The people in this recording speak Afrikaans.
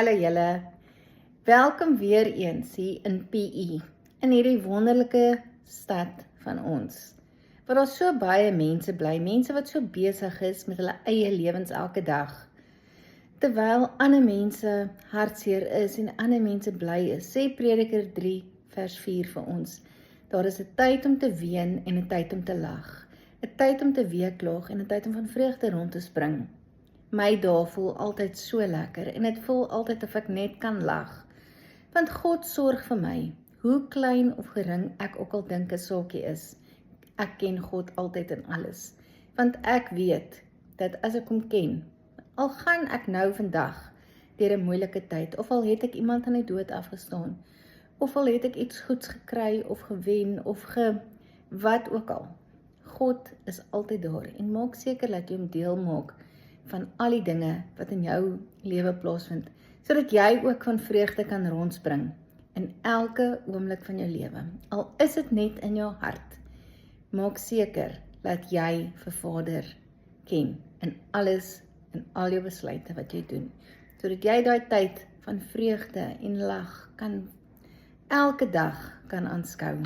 Hallo julle, welkom weer eens hier in PE, in hierdie wonderlike stad van ons, waar daar so baie mense bly, mense wat so besig is met hulle eie lewens elke dag, terwyl ander mense hartseer is en ander mense bly is, sê Prediker 3 vers 4 vir ons, daar is 'n tyd om te ween en 'n tyd om te lag, 'n tyd om te weeklaag en 'n tyd om van vreugde rond te spring. My dae voel altyd so lekker en dit voel altyd of ek net kan lag. Want God sorg vir my, hoe klein of gering ek ook al dink 'n saakie is. Ek ken God altyd in alles. Want ek weet dat as ek hom ken, al gaan ek nou vandag deur 'n moeilike tyd, of al het ek iemand aan die dood afgestaan, of al het ek iets goeds gekry of gewen of wat ook al. God is altyd daar en maak seker dat jy hom deel maak van al die dinge wat in jou lewe plaasvind, sodat jy ook van vreugde kan rondspring in elke oomblik van jou lewe. Al is dit net in jou hart, maak seker dat jy vir Vader ken in alles, in al jou besluite wat jy doen, sodat jy daai tyd van vreugde en lag elke dag kan aanskou.